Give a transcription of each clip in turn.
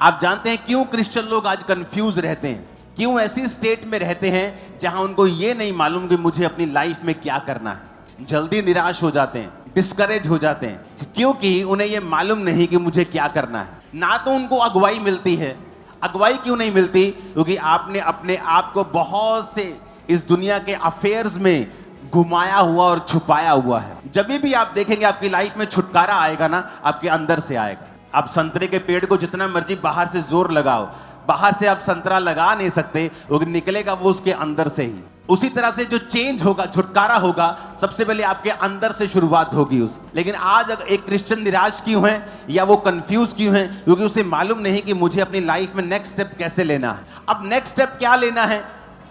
आप जानते हैं क्यों क्रिश्चियन लोग आज कंफ्यूज रहते हैं, क्यों ऐसी स्टेट में रहते हैं जहां उनको ये नहीं मालूम कि मुझे अपनी लाइफ में क्या करना है। जल्दी निराश हो जाते हैं, डिस्करेज हो जाते हैं, क्योंकि उन्हें ये मालूम नहीं कि मुझे क्या करना है। ना तो उनको अगुवाई मिलती है। अगुवाई क्यों नहीं मिलती? क्योंकि आपने अपने आप को बहुत से इस दुनिया के अफेयर्स में घुमाया हुआ और छुपाया हुआ है। जब भी आप देखेंगे आपकी लाइफ में छुटकारा आएगा ना, आपके अंदर से आएगा। आप संतरे के पेड़ को जितना मर्जी बाहर से जोर लगाओ, बाहर से आप संतरा लगा नहीं सकते, वो निकलेगा वो उसके अंदर से ही। उसी तरह से जो चेंज होगा, छुटकारा होगा, सबसे पहले आपके अंदर से शुरुआत होगी उसकी। लेकिन आज अगर एक क्रिश्चियन निराश क्यों है या वो कंफ्यूज क्यों है? क्योंकि उसे मालूम नहीं कि मुझे अपनी लाइफ में नेक्स्ट स्टेप कैसे लेना है। अब नेक्स्ट स्टेप क्या लेना है,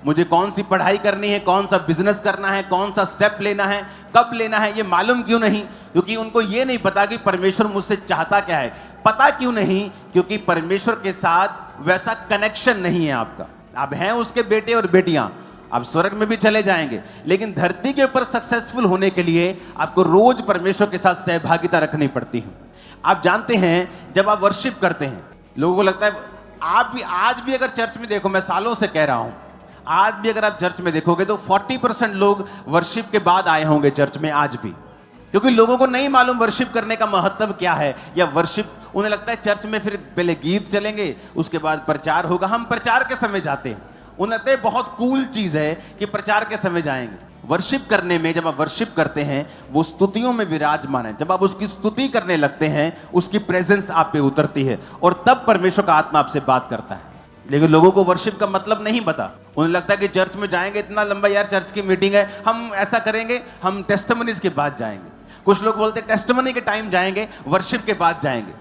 मुझे कौन सी पढ़ाई करनी है, कौन सा बिजनेस करना है, कौन सा स्टेप लेना है, कब लेना है, ये मालूम क्यों नहीं? क्योंकि उनको ये नहीं पता कि परमेश्वर मुझसे चाहता क्या है। पता क्यों नहीं? क्योंकि परमेश्वर के साथ वैसा कनेक्शन नहीं है आपका। आप हैं उसके बेटे और बेटियां, आप स्वर्ग में भी चले जाएंगे, लेकिन धरती के ऊपर सक्सेसफुल होने के लिए आपको रोज परमेश्वर के साथ सहभागिता रखनी पड़ती है। आप जानते हैं जब आप वर्शिप करते हैं, लोगों को लगता है, आप भी आज भी अगर चर्च में देखो, मैं सालों से कह रहा हूं, आज भी अगर आप चर्च में देखोगे तो 40% लोग वर्शिप के बाद आए होंगे चर्च में आज भी। क्योंकि लोगों को नहीं मालूम वर्शिप करने का महत्व क्या है, या वर्शिप उन्हें लगता है चर्च में फिर पहले गीत चलेंगे, उसके बाद प्रचार होगा। हम प्रचार के समय जाते हैं, उन्हें लगता है बहुत कूल चीज है कि प्रचार के समय जाएंगे। वर्शिप करने में जब आप वर्शिप करते हैं, वो स्तुतियों में विराजमान है। जब आप उसकी स्तुति करने लगते हैं, उसकी प्रेजेंस आप पे उतरती है और तब परमेश्वर का आत्मा आपसे बात करता है। लेकिन लोगों को वर्शिप का मतलब नहीं पता। उन्हें लगता है कि चर्च में जाएंगे, इतना लंबा यार चर्च की मीटिंग है, हम ऐसा करेंगे, हम टेस्टिमनीज के बाद जाएंगे। कुछ लोग बोलते हैं टेस्टिमनी के टाइम जाएंगे, वर्शिप के बाद जाएंगे।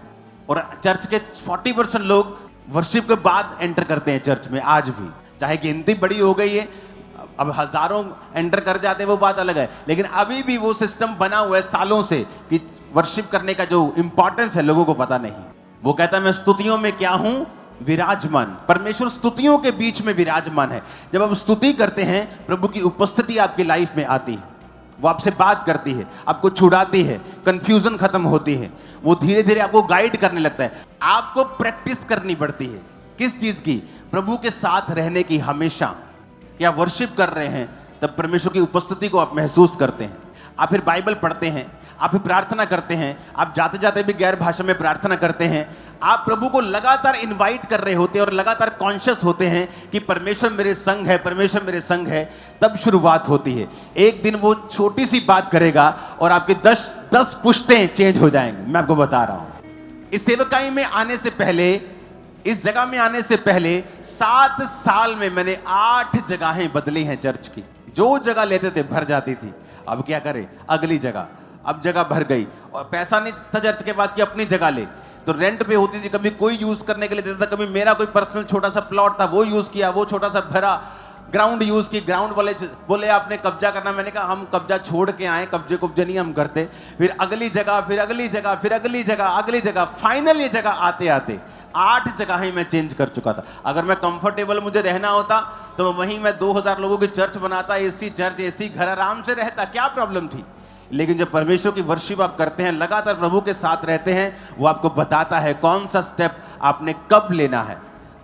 और चर्च के 40% लोग वर्शिप के बाद एंटर करते हैं चर्च में आज भी। चाहे गिनती बड़ी हो गई है, अब हजारों एंटर कर जाते हैं, वो बात अलग है, लेकिन अभी भी वो सिस्टम बना हुआ है सालों से कि वर्शिप करने का जो इंपॉर्टेंस है लोगों को पता नहीं। वो कहता है मैं स्तुतियों में क्या हूं? विराजमान। परमेश्वर स्तुतियों के बीच में विराजमान है। जब आप स्तुति करते हैं, प्रभु की उपस्थिति आपकी लाइफ में आती है, वो आपसे बात करती है, आपको छुड़ाती है, कंफ्यूजन खत्म होती है, वो धीरे धीरे आपको गाइड करने लगता है। आपको प्रैक्टिस करनी पड़ती है। किस चीज की? प्रभु के साथ रहने की। हमेशा क्या वर्शिप कर रहे हैं तब परमेश्वर की उपस्थिति को आप महसूस करते हैं। आप फिर बाइबल पढ़ते हैं, आप फिर प्रार्थना करते हैं, आप जाते जाते भी गैर भाषा में प्रार्थना करते हैं। आप प्रभु को लगातार इनवाइट कर रहे होते हैं और लगातार कॉन्शियस होते हैं कि परमेश्वर मेरे संग है, परमेश्वर मेरे संग है। तब शुरुआत होती है। एक दिन वो छोटी सी बात करेगा और आपके 10 पुश्तें चेंज हो जाएंगे। मैं आपको बता रहा हूं, इस सेवकाई में आने से पहले, इस जगह में आने से पहले 7 साल में मैंने 8 जगहें बदली हैं चर्च की। जो जगह लेते थे भर जाती थी। अब क्या करें, अगली जगह। अब जगह भर गई और पैसा नहीं था चर्च के पास कि अपनी जगह ले, तो रेंट पे होती थी। कभी कोई यूज करने के लिए देता था, कभी मेरा कोई पर्सनल छोटा सा प्लॉट था वो यूज किया, वो छोटा सा भरा। ग्राउंड यूज की, ग्राउंड वाले बोले आपने कब्जा करना, मैंने कहा हम कब्जा छोड़ के आए, कब्जे नहीं हम करते। फिर अगली जगह, फिर अगली जगह, फिर अगली जगह, अगली जगह, फाइनल ये जगह आते आते 8 जगह ही मैं चेंज कर चुका था। अगर मैं कंफर्टेबल मुझे रहना होता तो वहीं मैं 2000 लोगों की चर्च बनाता, एसी चर्च, एसी घर, आराम से रहता, क्या प्रॉब्लम थी। लेकिन जब परमेश्वर की वर्शिप आप करते हैं, लगातार प्रभु के साथ रहते हैं, वो आपको बताता है कौन सा स्टेप आपने कब लेना है।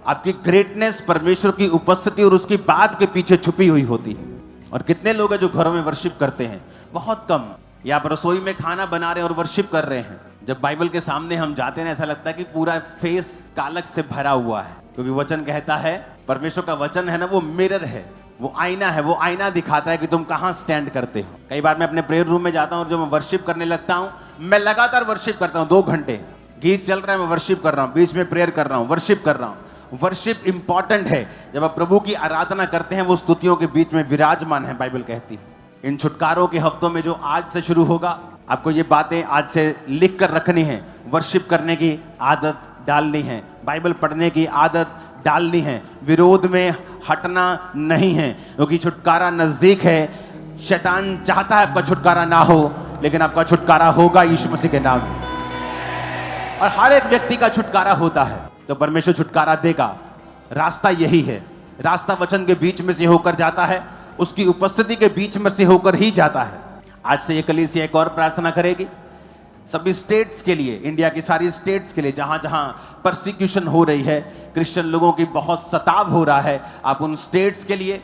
आपकी ग्रेटनेस परमेश्वर की उपस्थिति और उसकी बात के पीछे छुपी हुई होती है। और कितने लोग हैं जो घरों में वर्शिप करते हैं? बहुत कम। या आप रसोई में खाना बना रहे हैं और वर्शिप कर रहे हैं, जब बाइबल के सामने हम जाते हैं ऐसा लगता है कि पूरा फेस कालक से भरा हुआ है। क्योंकि वचन कहता है, परमेश्वर का वचन है ना, वो मिरर है, वो आईना है, वो आईना दिखाता है कि तुम कहां स्टैंड करते हो। कई बार मैं अपने प्रेयर रूम में जाता हूं और जो मैं वर्शिप करने लगता हूं, मैं लगातार वर्शिप करता हूं 2 घंटे। गीत चल रहा है, मैं वर्शिप कर रहा हूं, बीच में प्रेयर कर रहा हूं, वर्शिप कर रहा हूं। वर्शिप इंपॉर्टेंट है। जब आप प्रभु की आराधना करते हैं, वो स्तुतियों के बीच में विराजमान है, बाइबल कहती है। इन छुटकारों के हफ्तों में जो आज से शुरू होगा, आपको ये बातें आज से लिख कर रखनी है। वर्शिप करने की आदत डालनी है, बाइबल पढ़ने की आदत डालनी है, विरोध में हटना नहीं है, क्योंकि छुटकारा नजदीक है। शैतान चाहता है आपका छुटकारा ना हो, लेकिन आपका छुटकारा होगा यीशु मसीह के नाम में। और हर एक व्यक्ति का छुटकारा होता है, तो परमेश्वर छुटकारा देगा। रास्ता यही है। रास्ता वचन के बीच में से होकर जाता है, उसकी उपस्थिति के बीच में से होकर ही जाता है। आज से ये कलीसिया एक और प्रार्थना करेगी। सभी स्टेट्स के लिए, इंडिया की सारी स्टेट्स के लिए जहां जहां परसिक्यूशन हो रही है, क्रिश्चियन लोगों की बहुत सताव हो रहा है, आप उन स्टेट्स के लिए,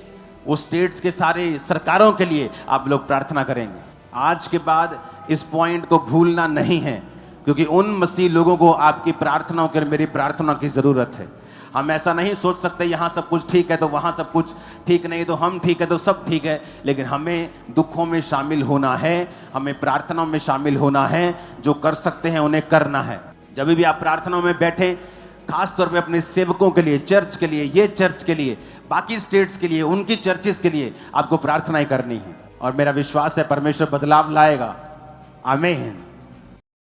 वो स्टेट्स के सारे सरकारों के लिए आप लोग प्रार्थना करेंगे। आज के बाद इस पॉइंट को भूलना नहीं है, क्योंकि उन मसीह लोगों को आपकी प्रार्थनाओं के, मेरी प्रार्थना की जरूरत है। हम ऐसा नहीं सोच सकते यहाँ सब कुछ ठीक है तो वहाँ सब कुछ ठीक नहीं, तो हम ठीक है तो सब ठीक है। लेकिन हमें दुखों में शामिल होना है, हमें प्रार्थनाओं में शामिल होना है, जो कर सकते हैं उन्हें करना है। जब भी आप प्रार्थनाओं में बैठें, खास तौर पे अपने सेवकों के लिए, चर्च के लिए, ये चर्च के लिए, बाकी स्टेट्स के लिए, उनकी चर्चेस के लिए आपको प्रार्थनाएं करनी है। और मेरा विश्वास है परमेश्वर बदलाव लाएगा। आमीन।